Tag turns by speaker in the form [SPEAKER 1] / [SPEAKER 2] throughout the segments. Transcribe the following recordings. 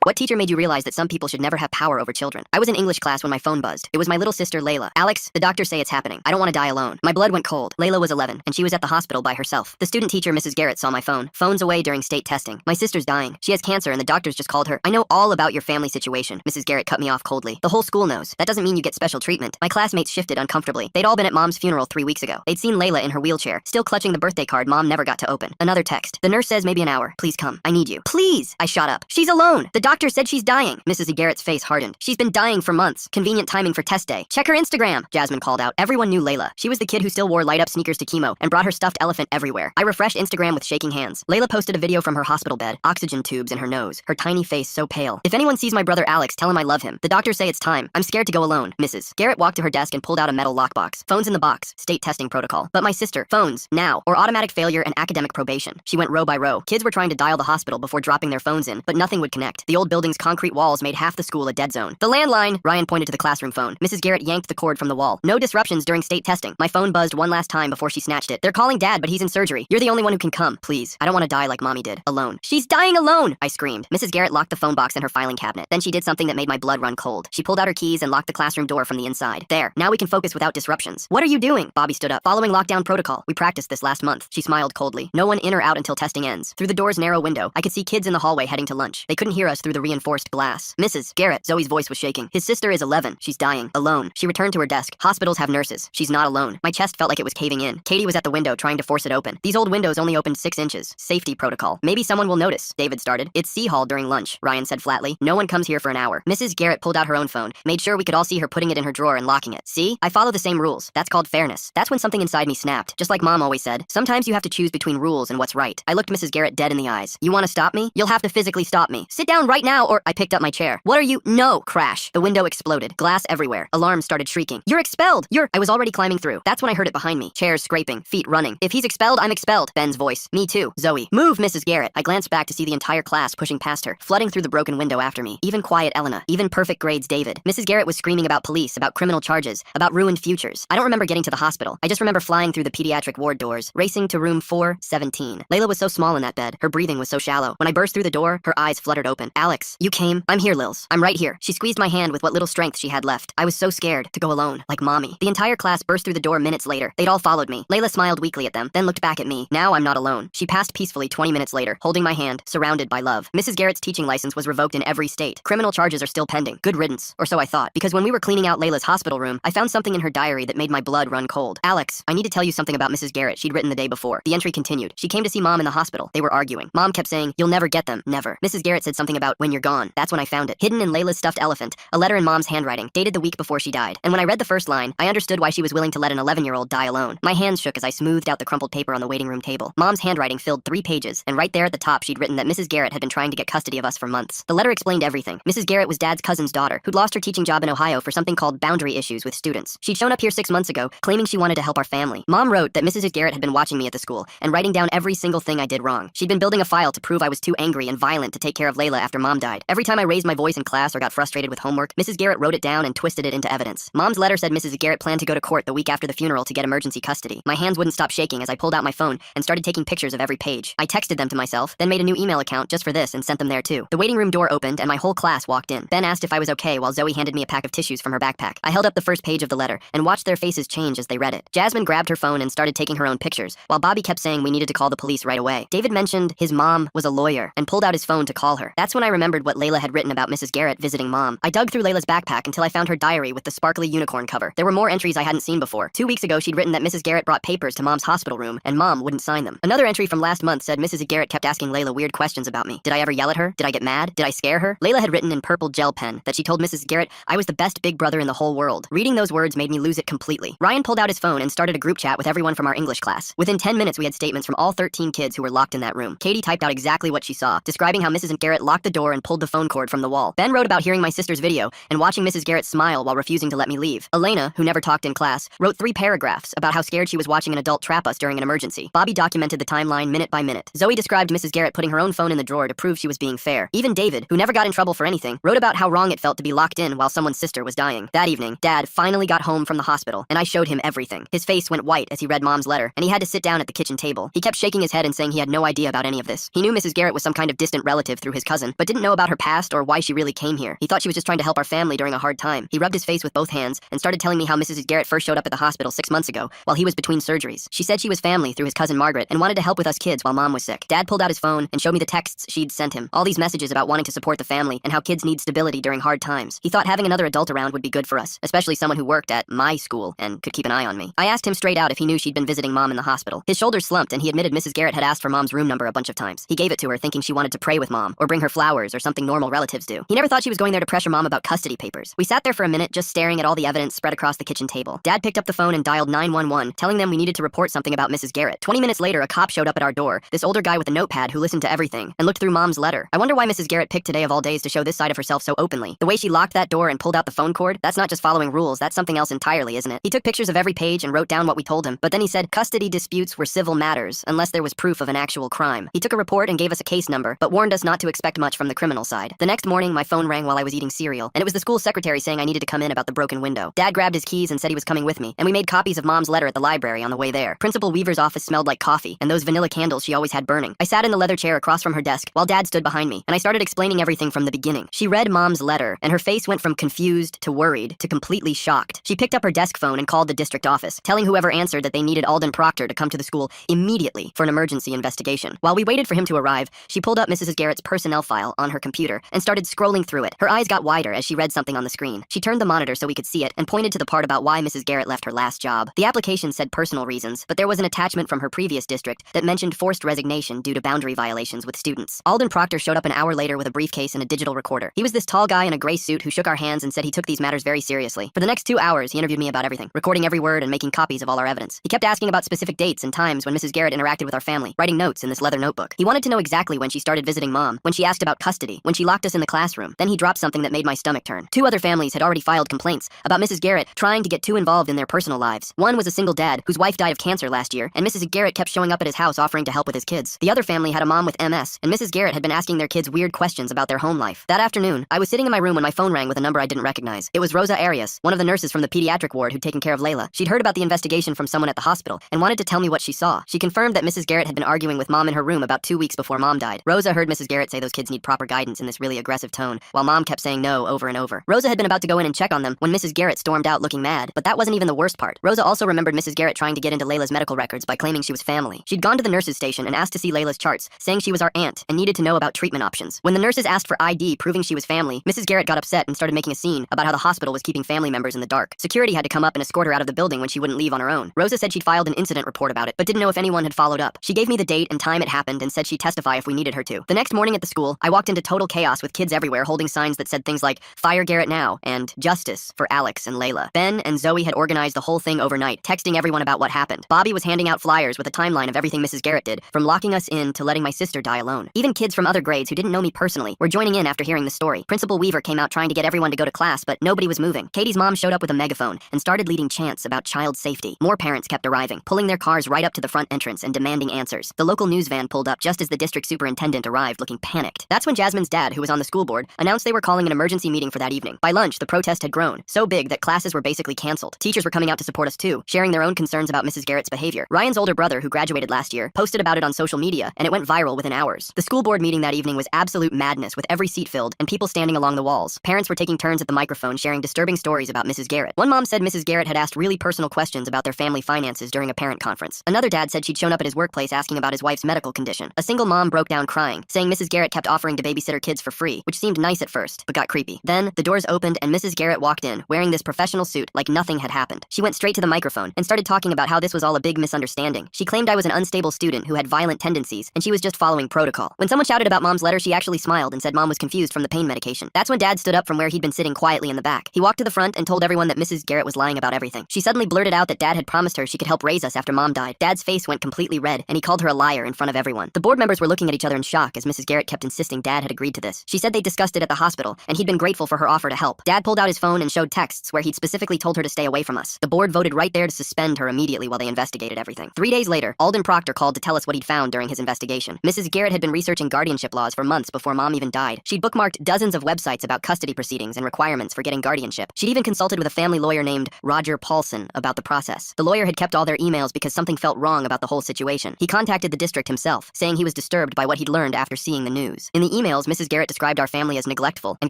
[SPEAKER 1] What teacher made you realize that some people should never have power over children? I was in English class when my phone buzzed. It was my little sister, Layla. Alex, the doctors say it's happening. I don't want to die alone. My blood went cold. Layla was 11, and she was at the hospital by herself. The student teacher, Mrs. Garrett, saw my phone. Phone's away during state testing. My sister's dying. She has cancer, and the doctors just called her. I know all about your family situation. Mrs. Garrett cut me off coldly. The whole school knows. That doesn't mean you get special treatment. My classmates shifted uncomfortably. They'd all been at Mom's funeral 3 weeks ago. They'd seen Layla in her wheelchair, still clutching the birthday card Mom never got to open. Another text. The nurse says maybe an hour. Please come. I need you. Please! I shot up. She's alone. The doctor said she's dying. Mrs. Garrett's face hardened. She's been dying for months. Convenient timing for test day. Check her Instagram, Jasmine called out. Everyone knew Layla. She was the kid who still wore light-up sneakers to chemo and brought her stuffed elephant everywhere. I refreshed Instagram with shaking hands. Layla posted a video from her hospital bed, oxygen tubes in her nose, her tiny face so pale. If anyone sees my brother Alex, tell him I love him. The doctors say it's time. I'm scared to go alone. Mrs. Garrett walked to her desk and pulled out a metal lockbox. Phones in the box. State testing protocol. But my sister, phones, now, or automatic failure and academic probation. She went row by row. Kids were trying to dial the hospital before dropping their phones in, but nothing would connect. The old building's concrete walls made half the school a dead zone. The landline, Ryan pointed to the classroom phone. Mrs. Garrett yanked the cord from the wall. No disruptions during state testing. My phone buzzed one last time before she snatched it. They're calling Dad, but he's in surgery. You're the only one who can come. Please. I don't want to die like Mommy did. Alone. She's dying alone! I screamed. Mrs. Garrett locked the phone box in her filing cabinet. Then she did something that made my blood run cold. She pulled out her keys and locked the classroom door from the inside. There. Now we can focus without disruptions. What are you doing? Bobby stood up. Following lockdown protocol. We practiced this last month. She smiled coldly. No one in or out until testing ends. Through the door's narrow window, I could see kids in the hallway heading to lunch. They couldn't hear us through the reinforced glass. Mrs. Garrett. Zoe's voice was shaking. His sister is 11. She's dying. Alone. She returned to her desk. Hospitals have nurses. She's not alone. My chest felt like it was caving in. Katie was at the window trying to force it open. These old windows only opened 6 inches. Safety protocol. Maybe someone will notice. David started. It's C Hall during lunch, Ryan said flatly. No one comes here for an hour. Mrs. Garrett pulled out her own phone, made sure we could all see her putting it in her drawer and locking it. See? I follow the same rules. That's called fairness. That's when something inside me snapped. Just like Mom always said, sometimes you have to choose between rules and what's right. I looked Mrs. Garrett dead in the eyes. You want to stop me? You'll have to physically stop me. Sit down right now or I picked up my chair. What are you? No! Crash. The window exploded. Glass everywhere. Alarms started shrieking. You're expelled! I was already climbing through. That's when I heard it behind me. Chairs scraping. Feet running. If he's expelled, I'm expelled. Ben's voice. Me too. Zoe. Move, Mrs. Garrett. I glanced back to see the entire class pushing past her, flooding through the broken window after me. Even quiet Elena. Even perfect grades David. Mrs. Garrett was screaming about police, about criminal charges, about ruined futures. I don't remember getting to the hospital. I just remember flying through the pediatric ward doors, racing to room 417. Layla was so small in that bed. Her breathing was so shallow. When I burst through the door, her eyes fluttered open. Alex, you came? I'm here, Lils. I'm right here. She squeezed my hand with what little strength she had left. I was so scared to go alone, like Mommy. The entire class burst through the door minutes later. They'd all followed me. Layla smiled weakly at them, then looked back at me. Now I'm not alone. She passed peacefully 20 minutes later, holding my hand, surrounded by love. Mrs. Garrett's teaching license was revoked in every state. Criminal charges are still pending. Good riddance. Or so I thought. Because when we were cleaning out Layla's hospital room, I found something in her diary that made my blood run cold. Alex, I need to tell you something about Mrs. Garrett she'd written the day before. The entry continued. She came to see Mom in the hospital. They were arguing. Mom kept saying, you'll never get them. Never. Mrs. Garrett said something about when you're gone. That's when I found it. Hidden in Layla's stuffed elephant. A letter in Mom's handwriting, dated the week before she died. And when I read the first line, I understood why she was willing to let an 11-year-old die alone. My hands shook as I smoothed out the crumpled paper on the waiting room table. Mom's handwriting filled 3 pages, and right there at the top she'd written that Mrs. Garrett had been trying to get custody of us for months. The letter explained everything. Mrs. Garrett was Dad's cousin's daughter, who'd lost her teaching job in Ohio for something called boundary issues with students. She'd shown up here 6 months ago, claiming she wanted to help our family. Mom wrote that Mrs. Garrett had been watching me at the school, and writing down every single thing I did wrong. She'd been building a file to prove I was too angry and violent to take care of Layla after Mom died. Every time I raised my voice in class or got frustrated with homework, Mrs. Garrett wrote it down and twisted it into evidence. Mom's letter said Mrs. Garrett planned to go to court the week after the funeral to get emergency custody. My hands wouldn't stop shaking as I pulled out my phone and started taking pictures of every page. I texted them to myself, then made a new email account just for this and sent them there too. The waiting room door opened and my whole class walked in. Ben asked if I was okay while Zoe handed me a pack of tissues from her backpack. I held up the first page of the letter and watched their faces change as they read it. Jasmine grabbed her phone and started taking her own pictures, while Bobby kept saying we needed to call the police right away. David mentioned his mom was a lawyer and pulled out his phone to call her. That's when I remembered what Layla had written about Mrs. Garrett visiting Mom. I dug through Layla's backpack until I found her diary with the sparkly unicorn cover. There were more entries I hadn't seen before. 2 weeks ago, she'd written that Mrs. Garrett brought papers to Mom's hospital room and Mom wouldn't sign them. Another entry from last month said Mrs. Garrett kept asking Layla weird questions about me. Did I ever yell at her? Did I get mad? Did I scare her? Layla had written in purple gel pen that she told Mrs. Garrett I was the best big brother in the whole world. Reading those words made me lose it completely. Ryan pulled out his phone and started a group chat with everyone from our English class. Within 10 minutes, we had statements from all 13 kids who were locked in that room. Katie typed out exactly what she saw, describing how Mrs. Garrett locked the door and pulled the phone cord from the wall. Ben wrote about hearing my sister's video and watching Mrs. Garrett smile while refusing to let me leave. Elena, who never talked in class, wrote 3 paragraphs about how scared she was watching an adult trap us during an emergency. Bobby documented the timeline minute by minute. Zoe described Mrs. Garrett putting her own phone in the drawer to prove she was being fair. Even David, who never got in trouble for anything, wrote about how wrong it felt to be locked in while someone's sister was dying. That evening, Dad finally got home from the hospital, and I showed him everything. His face went white as he read Mom's letter, and he had to sit down at the kitchen table. He kept shaking his head and saying he had no idea about any of this. He knew Mrs. Garrett was some kind of distant relative through his cousin, but didn't know about her past or why she really came here. He thought she was just trying to help our family during a hard time. He rubbed his face with both hands and started telling me how Mrs. Garrett first showed up at the hospital 6 months ago while he was between surgeries. She said she was family through his cousin Margaret and wanted to help with us kids while Mom was sick. Dad pulled out his phone and showed me the texts she'd sent him. All these messages about wanting to support the family and how kids need stability during hard times. He thought having another adult around would be good for us, especially someone who worked at my school and could keep an eye on me. I asked him straight out if he knew she'd been visiting Mom in the hospital. His shoulders slumped and he admitted Mrs. Garrett had asked for Mom's room number a bunch of times. He gave it to her thinking she wanted to pray with Mom or bring her flowers or something normal relatives do. He never thought she was going there to pressure Mom about custody papers. We sat there for a minute just staring at all the evidence spread across the kitchen table. Dad picked up the phone and dialed 911, telling them we needed to report something about Mrs. Garrett. 20 minutes later, a cop showed up at our door, this older guy with a notepad who listened to everything and looked through Mom's letter. I wonder why Mrs. Garrett picked today of all days to show this side of herself so openly. The way she locked that door and pulled out the phone cord, that's not just following rules, that's something else entirely, isn't it? He took pictures of every page and wrote down what we told him, but then he said custody disputes were civil matters unless there was proof of an actual crime. He took a report and gave us a case number, but warned us not to expect much from the criminal side. The next morning, my phone rang while I was eating cereal, and it was the school secretary saying I needed to come in about the broken window. Dad grabbed his keys and said he was coming with me, and we made copies of Mom's letter at the library on the way there. Principal Weaver's office smelled like coffee, and those vanilla candles she always had burning. I sat in the leather chair across from her desk while Dad stood behind me, and I started explaining everything from the beginning. She read Mom's letter, and her face went from confused to worried to completely shocked. She picked up her desk phone and called the district office, telling whoever answered that they needed Alden Proctor to come to the school immediately for an emergency investigation. While we waited for him to arrive, she pulled up Mrs. Garrett's personnel file on her computer and started scrolling through it. Her eyes got wider as she read something on the screen. She turned the monitor so we could see it and pointed to the part about why Mrs. Garrett left her last job. The application said personal reasons, but there was an attachment from her previous district that mentioned forced resignation due to boundary violations with students. Alden Proctor showed up an hour later with a briefcase and a digital recorder. He was this tall guy in a gray suit who shook our hands and said he took these matters very seriously. For the next 2 hours, he interviewed me about everything, recording every word and making copies of all our evidence. He kept asking about specific dates and times when Mrs. Garrett interacted with our family, writing notes in this leather notebook. He wanted to know exactly when she started visiting Mom, when she asked about custody, when she locked us in the classroom. Then he dropped something that made my stomach turn. 2 other families had already filed complaints about Mrs. Garrett trying to get too involved in their personal lives. One was a single dad whose wife died of cancer last year, and Mrs. Garrett kept showing up at his house offering to help with his kids. The other family had a mom with MS, and Mrs. Garrett had been asking their kids weird questions about their home life. That afternoon, I was sitting in my room when my phone rang with a number I didn't recognize. It was Rosa Arias, one of the nurses from the pediatric ward who'd taken care of Layla. She'd heard about the investigation from someone at the hospital and wanted to tell me what she saw. She confirmed that Mrs. Garrett had been arguing with Mom in her room about 2 weeks before Mom died. Rosa heard Mrs. Garrett say those kids need proper guidance in this really aggressive tone, while Mom kept saying no over and over. Rosa had been about to go in and check on them when Mrs. Garrett stormed out looking mad, but that wasn't even the worst part. Rosa also remembered Mrs. Garrett trying to get into Layla's medical records by claiming she was family. She'd gone to the nurse's station and asked to see Layla's charts, saying she was our aunt and needed to know about treatment options. When the nurses asked for ID proving she was family, Mrs. Garrett got upset and started making a scene about how the hospital was keeping family members in the dark. Security had to come up and escort her out of the building when she wouldn't leave on her own. Rosa said she'd filed an incident report about it, but didn't know if anyone had followed up. She gave me the date and time it happened and said she'd testify if we needed her to. The next morning at the school, I walked into total chaos with kids everywhere holding signs that said things like, "Fire Garrett now," and "Justice for Alex and Layla." Ben and Zoe had organized the whole thing overnight, texting everyone about what happened. Bobby was handing out flyers with a timeline of everything Mrs. Garrett did, from locking us in to letting my sister die alone. Even kids from other grades who didn't know me personally were joining in after hearing the story. Principal Weaver came out trying to get everyone to go to class, but nobody was moving. Katie's mom showed up with a megaphone and started leading chants about child safety. More parents kept arriving, pulling their cars right up to the front entrance and demanding answers. The local news van pulled up just as the district superintendent arrived, looking panicked. That's when Jasmine's dad, who was on the school board, announced they were calling an emergency meeting for that evening. By lunch, the protest had grown, so big that classes were basically canceled. Teachers were coming out to support us too, sharing their own concerns about Mrs. Garrett's behavior. Ryan's older brother, who graduated last year, posted about it on social media, and it went viral within hours. The school board meeting that evening was absolute madness, with every seat filled and people standing along the walls. Parents were taking turns at the microphone sharing disturbing stories about Mrs. Garrett. One mom said Mrs. Garrett had asked really personal questions about their family finances during a parent conference. Another dad said she'd shown up at his workplace asking about his wife's medical condition. A single mom broke down crying, saying Mrs. Garrett kept offering to babysit her kids for free, which seemed nice at first, but got creepy. Then, the doors opened and Mrs. Garrett walked in, wearing this professional suit like nothing had happened. She went straight to the microphone and started talking about how this was all a big misunderstanding. She claimed I was an unstable student who had violent tendencies, and she was just following protocol. When someone shouted about Mom's letter, she actually smiled and said Mom was confused from the pain medication. That's when Dad stood up from where he'd been sitting quietly in the back. He walked to the front and told everyone that Mrs. Garrett was lying about everything. She suddenly blurted out that Dad had promised her she could help raise us after Mom died. Dad's face went completely red, and he called her a liar in front of everyone. The board members were looking at each other in shock as Mrs. Garrett kept insisting Dad had agreed to this. She said they discussed it at the hospital, and he'd been grateful for her offer to help. Dad pulled out his phone and showed texts where he'd specifically told her to stay away from us. The board voted right there to suspend her immediately while they investigated everything. 3 days later, Alden Proctor called to tell us what he'd found during his investigation. Mrs. Garrett had been researching guardianship laws for months before Mom even died. She'd bookmarked dozens of websites about custody proceedings and requirements for getting guardianship. She'd even consulted with a family lawyer named Roger Paulson about the process. The lawyer had kept all their emails because something felt wrong about the whole situation. He contacted the district himself, saying he was disturbed by what he'd learned after seeing the news. In the emails, Mrs. Garrett described our family as neglectful and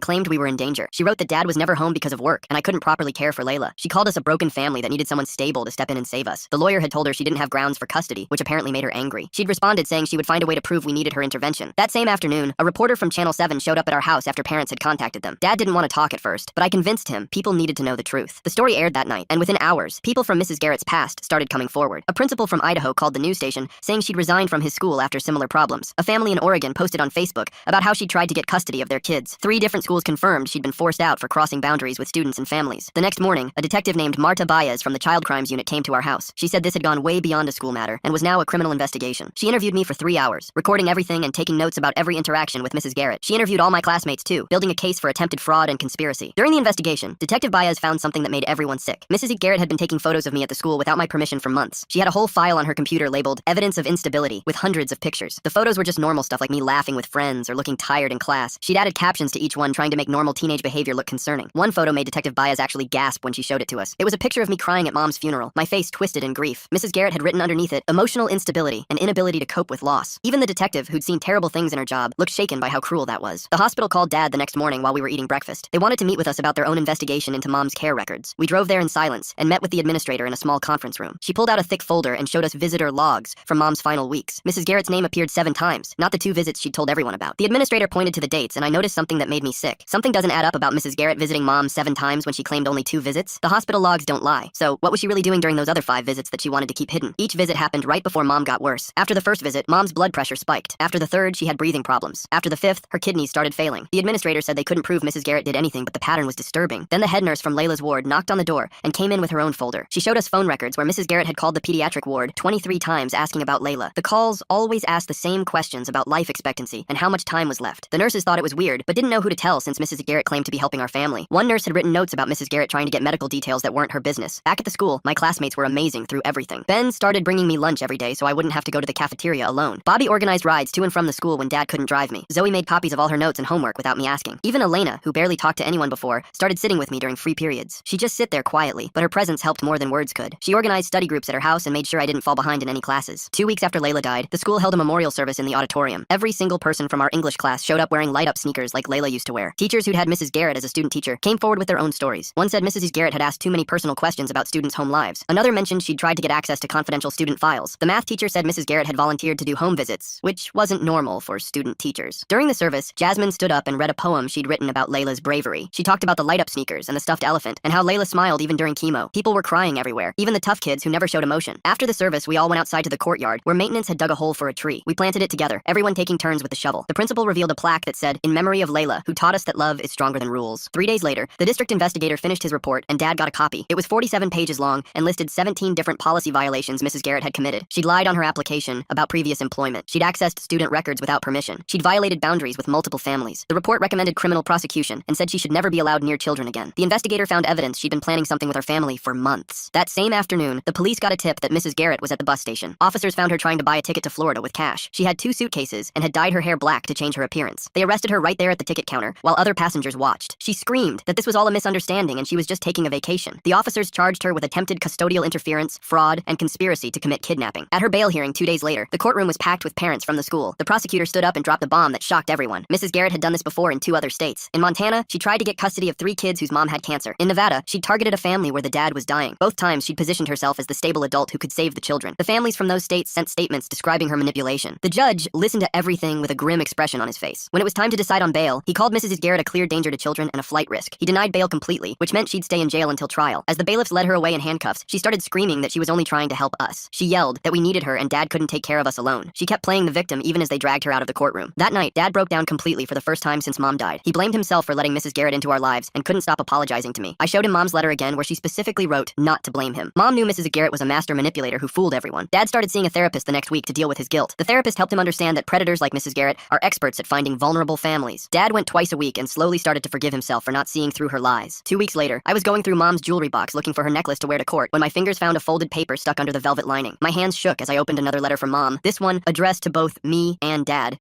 [SPEAKER 1] claimed we were in danger. She wrote that Dad was never home because of work, and I couldn't properly care for Layla. She called us a broken family that needed someone stable to step in and save us. The lawyer had told her she didn't have grounds for custody, which apparently made her angry. She'd responded saying she would find a way to prove we needed her intervention. That same afternoon, a reporter from Channel 7 showed up at our house after parents had contacted them. Dad didn't want to talk at first, but I convinced him people needed to know the truth. The story aired that night, and within hours, people from Mrs. Garrett's past started coming forward. A principal from Idaho called the news station, saying she'd resigned from his school after similar problems. A family in Oregon posted on Facebook about how she tried to get custody of their kids. 3 different schools confirmed she'd been forced out for crossing boundaries with students and families. The next morning, a detective named Marta Baez from the Child Crimes Unit came to our house. She said this had gone way beyond a school matter and was now a criminal investigation. She interviewed me for 3 hours, recording everything and taking notes about every interaction with Mrs. Garrett. She interviewed all my classmates too, building a case for attempted fraud and conspiracy. During the investigation, Detective Baez found something that made everyone sick. Mrs. Garrett had been taking photos of me at the school without my permission for months. She had a whole file on her computer labeled evidence of instability with hundreds of pictures. The photos were just normal stuff like me laughing with friends or looking tired in class. She'd added captions to each one trying to make normal teenage behavior look concerning. One photo made Detective Baez actually gasp when she showed it to us. It was a picture of me crying at Mom's funeral, my face twisted in grief. Mrs. Garrett had written underneath it, emotional instability and inability to cope with loss. Even the detective, who'd seen terrible things in her job, looked shaken by how cruel that was. The hospital called Dad the next morning while we were eating breakfast. They wanted to meet with us about their own investigation into Mom's care records. We drove there in silence and met with the administrator in a small conference room. She pulled out a thick folder and showed us visitor logs from Mom's final weeks. Mrs. Garrett's name appeared 7 times, not the 2 visits she'd told everyone about. The administrator pointed to the dates, and I noticed something that made me sick. Something doesn't add up about Mrs. Garrett visiting Mom 7 times when she claimed only 2 visits. The hospital logs don't lie. So what was she really doing during those other 5 visits that she wanted to keep hidden? Each visit happened right before Mom got worse. After the first visit, Mom's blood pressure spiked. After the 3rd, she had breathing problems. After the 5th, her kidneys started failing. The administrator said they couldn't prove Mrs. Garrett did anything, but the pattern was disturbing. Then the head nurse from Layla's ward knocked on the door and came in with her own folder. She showed us phone records where Mrs. Garrett had called the pediatric ward 23 times asking about Layla. The calls always asked the same questions about life expectancy and how much time was left. The nurses thought it was weird, but didn't know who to tell since Mrs. Garrett claimed to be helping our family. One nurse had written notes about Mrs. Garrett trying to get medical details that weren't her business. Back at the school, my classmates were amazing through everything. Ben started bringing me lunch every day so I wouldn't have to go to the cafeteria alone. Bobby organized rides to and from the school when Dad couldn't drive me. Zoe made copies of all her notes and homework without me asking. Even Elena, who barely talked to anyone before, started sitting with me during free periods. She'd just sit there quietly, but her presence helped more than words could. She organized study groups at her house and made sure I didn't fall behind in any classes. 2 weeks after Layla died, the school held a memorial service in the auditorium. Every single person from our English class showed up wearing light-up sneakers like Layla used to wear. Teachers who'd had Mrs. Garrett as a student teacher came forward with their own stories. One said Mrs. Garrett had asked too many personal questions about students' home lives. Another mentioned she'd tried to get access to confidential student files. The math teacher said Mrs. Garrett had volunteered to do home visits, which wasn't normal for student teachers. During the service, Jasmine stood up and read a poem she'd written about Layla's bravery. She talked about the light-up sneakers and the stuffed elephant, and how Layla smiled even during chemo. People were crying everywhere, even the tough kids who never showed emotion. After the service, we all went outside to the courtyard, where maintenance had dug a hole for a tree. We planted it together, everyone taking turns with the shovel. The principal revealed a plaque that said, "In memory of Layla, who taught us that love is stronger than rules." 3 days later, the district investigator finished his report, and Dad got a copy. It was 47 pages long and listed 17 different policy violations Mrs. Garrett had committed. She'd lied on her application about previous employment. She'd accessed student records without permission. She'd violated boundaries with multiple families. The report recommended criminal prosecution and said she should never be allowed near children again. The investigator found evidence she'd been planning something with her family for months. That same afternoon, the police got a tip that Mrs. Garrett was at the bus station. Officers found her trying to buy a ticket to Florida with cash. She had 2 suitcases and had dyed her hair black to change her appearance. They arrested her right there at the ticket counter while other passengers watched. She screamed that this was all a misunderstanding and she was just taking a vacation. The officers charged her with attempted custodial interference, fraud, and conspiracy to commit kidnapping. At her bail hearing 2 days later, the courtroom was packed with parents from the school. The prosecutor stood up and dropped a bomb that shocked everyone. Mrs. Garrett had done this before in 2 other states. In Montana, she tried to get custody of 3 kids whose mom had cancer. In Nevada, she'd targeted a family where the dad was dying. Both times, she'd positioned herself as the stable adult who could save the children. The families from those states sent statements describing her manipulation. The judge listened to everything with a grim expression on his face. When it was time to decide on bail, he called Mrs. Garrett a clear danger to children and a flight risk. He denied bail completely, which meant she'd stay in jail until trial. As the bailiffs led her away in handcuffs, she started screaming that she was only trying to help us. She yelled that we needed her and Dad couldn't take care of us alone. She kept playing the victim even as they dragged her out of the courtroom. That night, Dad broke down completely for the first time since Mom died. He blamed himself for letting Mrs. Garrett into our lives and couldn't stop apologizing to me. I showed him Mom's letter again where she specifically wrote not to blame him. Mom knew Mrs. Garrett was a master manipulator who fooled everyone. Dad started seeing a therapist the next week to deal with his guilt. The therapist helped him understand that predators like Mrs. Garrett are experts at finding vulnerable families. Dad went twice a week and slowly started to forgive himself for not seeing through her lies. 2 weeks later, I was going through Mom's jewelry box looking for her necklace to wear to court when my fingers found a folded paper stuck under the velvet lining. My hands shook as I opened another letter from Mom, this one addressed to both me and Dad.